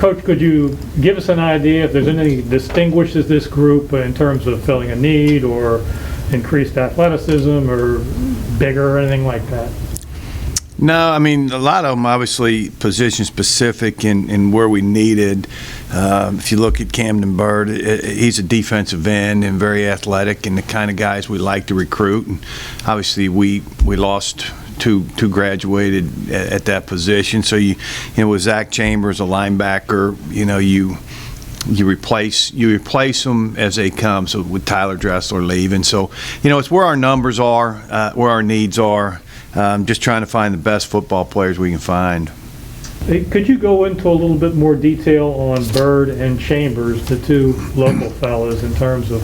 Coach, could you give us an idea if there's anything that distinguishes this group in terms of filling a need or increased athleticism or bigger or anything like that? No, I mean, a lot of them obviously position specific in where we needed. If you look at Camden Byrd, he's a defensive end and very athletic and the kind of guys we like to recruit. And obviously, we lost two graduated at that position. So you know, with Zach Chambers, a linebacker, you replace them as they come. So with Tyler Dressler leaving, so it's where our numbers are, where our needs are. Just trying to find the best football players we can find. Hey, could you go into a little bit more detail on Byrd and Chambers, the two local fellas, in terms of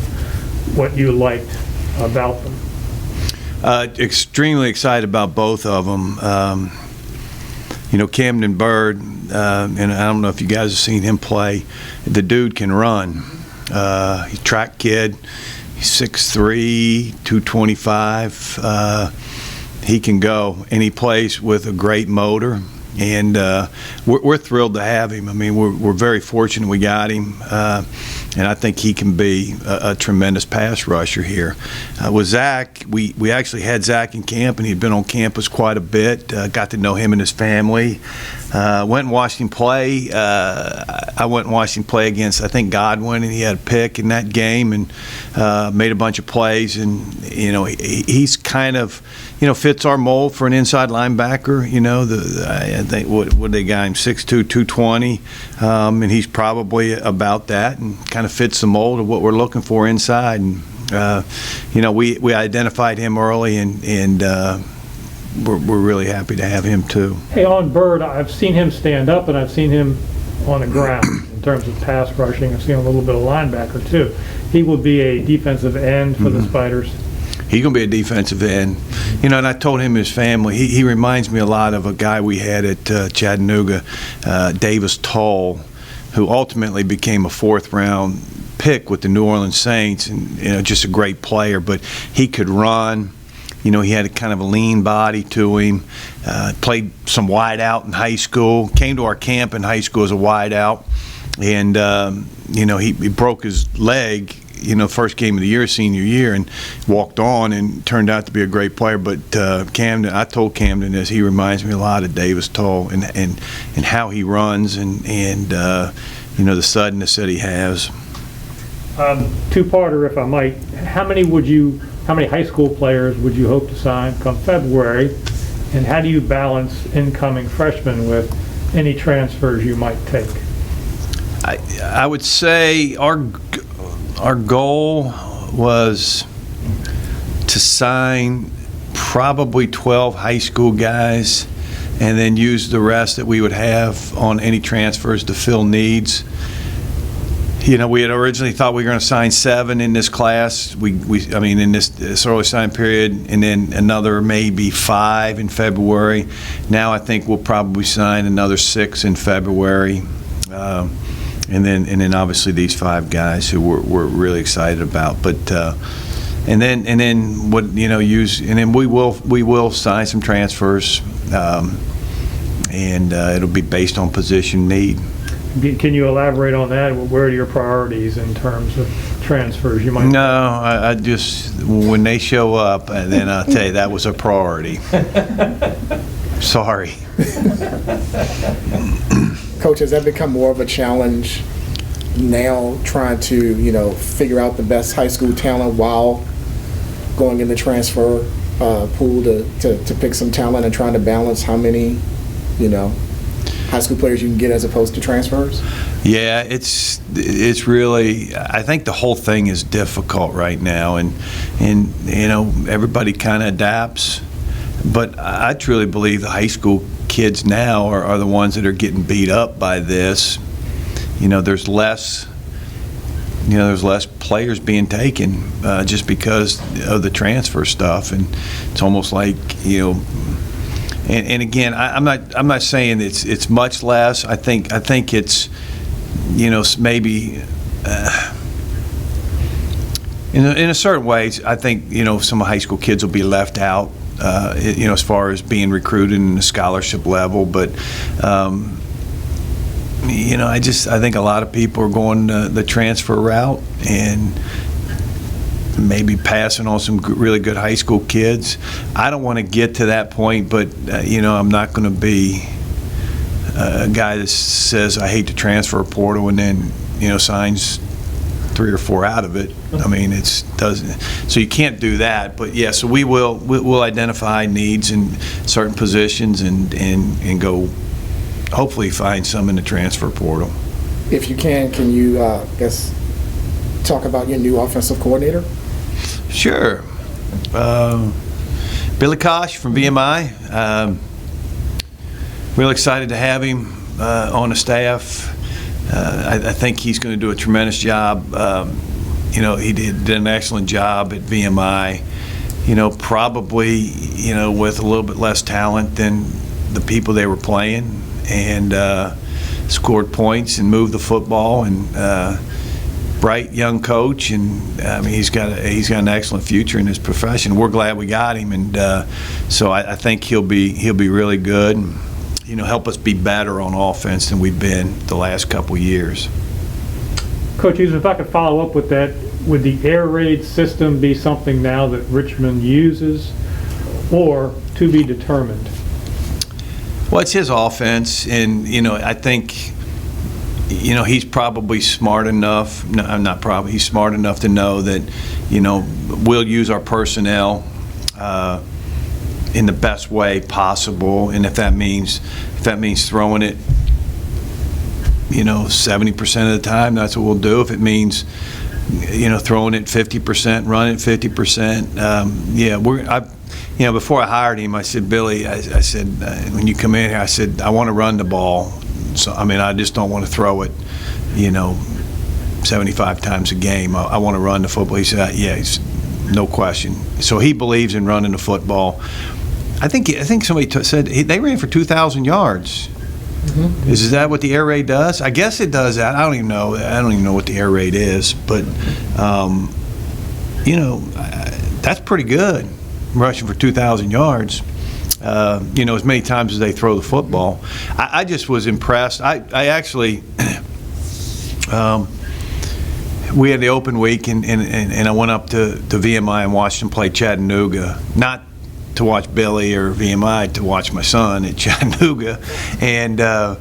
what you liked about them? Extremely excited about both of them. Camden Byrd, and I don't know if you guys have seen him play. The dude can run. He's a track kid. He's 6'3", 225. He can go, and he plays with a great motor, and we're thrilled to have him. I mean, we're very fortunate we got him, and I think he can be a tremendous pass rusher here. With Zach, we actually had Zach in camp, and he'd been on campus quite a bit. Got to know him and his family. Went and watched him play. I went and watched him play against, I think, Godwin, and he had a pick in that game and made a bunch of plays. And he's kind of fits our mold for an inside linebacker. I think what they got him 6'2", 220, and he's probably about that, and kind of fits the mold of what we're looking for inside. And we identified him early, and we're really happy to have him too. Hey, on Byrd, I've seen him stand up and I've seen him on the ground in terms of pass rushing. I've seen a little bit of linebacker too. He will be a defensive end for the Spiders. He's going to be a defensive end. And I told him his family, he reminds me a lot of a guy we had at Chattanooga, Davis Tull, who ultimately became a fourth-round pick with the New Orleans Saints, and just a great player. But he could run. He had a kind of a lean body to him. Played some wide out in high school. Came to our camp in high school as a wide out, and he broke his leg. First game of the year, senior year, and walked on and turned out to be a great player. But Camden, I told Camden this, he reminds me a lot of Davis Tull and how he runs and the suddenness that he has. Two-parter, if I might. How many high school players would you hope to sign come February, and how do you balance incoming freshmen with any transfers you might take? I would say our goal was to sign probably 12 high school guys and then use the rest that we would have on any transfers to fill needs. We had originally thought we were going to sign 7 in this class. In this early sign period, and then another maybe 5 in February. Now I think we'll probably sign another 6 in February. And then obviously these 5 guys who we're really excited about. But and then we will sign some transfers, and it'll be based on position need. Can you elaborate on that? Where are your priorities in terms of transfers you might? No, I just, when they show up, and then I'll tell you that was a priority. Sorry. Coach, has that become more of a challenge now, trying to figure out the best high school talent while going in the transfer pool to pick some talent and trying to balance how many high school players you can get as opposed to transfers? Yeah, it's really, I think the whole thing is difficult right now, and everybody kind of adapts, but I truly believe the high school kids now are the ones that are getting beat up by this. There's less players being taken just because of the transfer stuff, and it's almost like And again, I'm not saying it's much less. I think it's maybe in a certain ways. I think some high school kids will be left out as far as being recruited in the scholarship level. But I think a lot of people are going the transfer route and maybe passing on some really good high school kids. I don't want to get to that point, but I'm not going to be a guy that says I hate the transfer portal and then signs 3 or 4 out of it. I mean, so you can't do that. But yeah, so we'll identify needs in certain positions and go hopefully find some in the transfer portal. If you can you talk about your new offensive coordinator? Sure. Billy Kosh from VMI. Real excited to have him on the staff. I think he's going to do a tremendous job. He did an excellent job at VMI. Probably, with a little bit less talent than the people they were playing, and scored points and moved the football, and bright young coach, and he's got an excellent future in his profession. We're glad we got him, and so I think he'll be really good. And, help us be better on offense than we've been the last couple years. Coach Huesman, if I could follow up with that, would the air raid system be something now that Richmond uses, or to be determined? Well, it's his offense, and I think he's probably smart enough. No, not probably. He's smart enough to know that we'll use our personnel in the best way possible, and if that means throwing it 70% of the time, that's what we'll do. If it means throwing it 50%, running 50%, before I hired him, I said, Billy, I said, when you come in here, I said, I want to run the ball. So I just don't want to throw it 75 times a game. I want to run the football. He said, yeah, no question. So he believes in running the football. I think somebody said they ran for 2,000 yards. Mm-hmm. Is that what the air raid does? I guess it does that. I don't even know what the air raid is, but that's pretty good, rushing for 2,000 yards. As many times as they throw the football. I just was impressed. I actually we had the open week, and I went up to VMI and watched them play Chattanooga. Not to watch Billy or VMI, to watch my son at Chattanooga, and I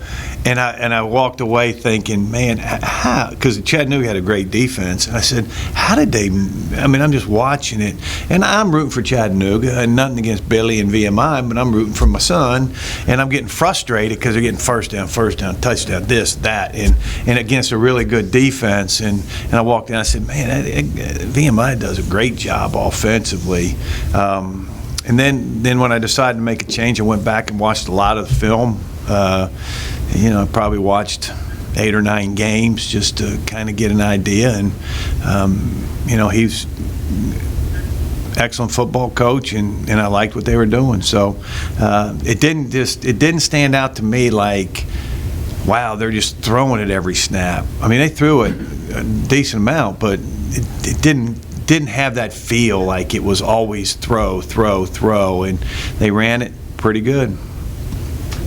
walked away thinking, man, how? Because Chattanooga had a great defense, and I said, how did they? I'm just watching it, and I'm rooting for Chattanooga, and nothing against Billy and VMI, but I'm rooting for my son, and I'm getting frustrated because they're getting first down, touchdown, this, that, and against a really good defense, and I walked in, I said, man, VMI does a great job offensively. And then when I decided to make a change, I went back and watched a lot of the film. I probably watched 8 or 9 games just to kind of get an idea. And he's excellent football coach, and I liked what they were doing. So it didn't stand out to me like, wow, they're just throwing it every snap. They threw it a decent amount, but it didn't have that feel like it was always throw, and they ran it pretty good.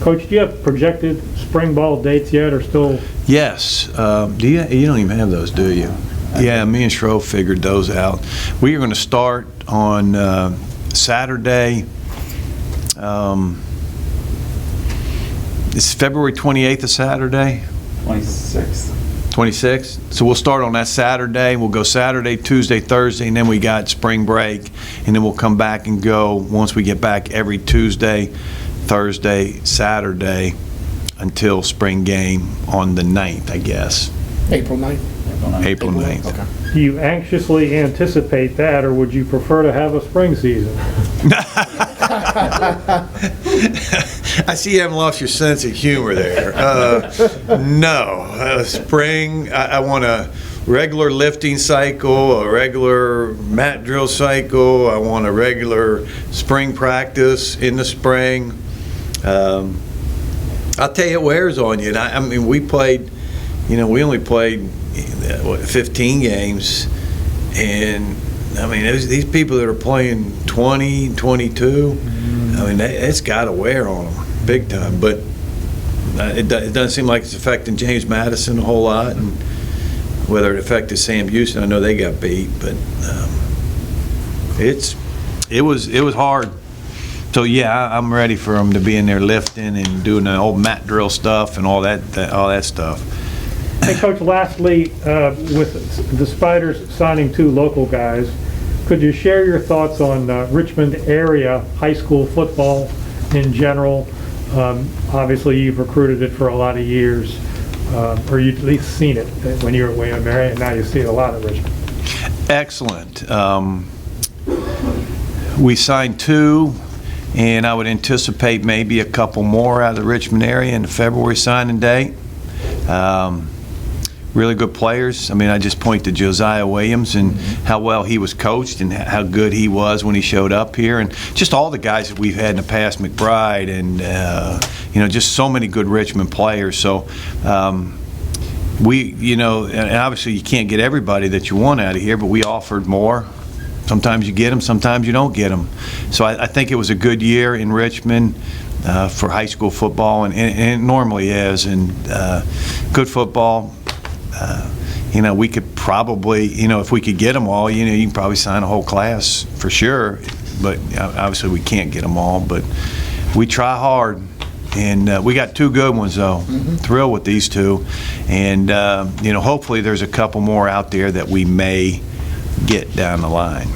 Coach, do you have projected spring ball dates yet, or still? Yes. Do you don't even have those, do you? Yeah, me and Schroe figured those out. We are going to start on Saturday. It's February 28th, a Saturday? 26th. 26th. So we'll start on that Saturday. We'll go Saturday, Tuesday, Thursday, and then we got spring break, and then we'll come back and go once we get back every Tuesday, Thursday, Saturday until spring game on the 9th, I guess. April 9th? April 9th. Okay. Do you anxiously anticipate that, or would you prefer to have a spring season? I see you haven't lost your sense of humor there. No. Spring, I want a regular lifting cycle, a regular mat drill cycle. I want a regular spring practice in the spring. I'll tell you, it wears on you. And we played, we only played 15 games, and these people that are playing 20, 22, it's got to wear on them big time. But it doesn't seem like it's affecting James Madison a whole lot, and whether it affected Sam Houston, I know they got beat, but it was hard. So yeah, I'm ready for them to be in there lifting and doing the old mat drill stuff and all that stuff. Hey, Coach, lastly, with the Spiders signing 2 local guys, could you share your thoughts on Richmond area high school football in general? Obviously, you've recruited it for a lot of years, or you've at least seen it when you were at William & Mary, and now you see it a lot at Richmond. Excellent. We signed 2. And I would anticipate maybe a couple more out of the Richmond area in the February signing date. Really good players. I mean, I just point to Josiah Williams and how well he was coached and how good he was when he showed up here. And just all the guys that we've had in the past, McBride and, just so many good Richmond players. So and obviously you can't get everybody that you want out of here, but we offered more. Sometimes you get them, sometimes you don't get them. So I think it was a good year in Richmond for high school football, and it normally is. And good football. We could probably, if we could get them all, you can probably sign a whole class for sure. But obviously we can't get them all. But we try hard. And we got 2 good ones, though. Thrilled with these 2. And, hopefully there's a couple more out there that we may get down the line.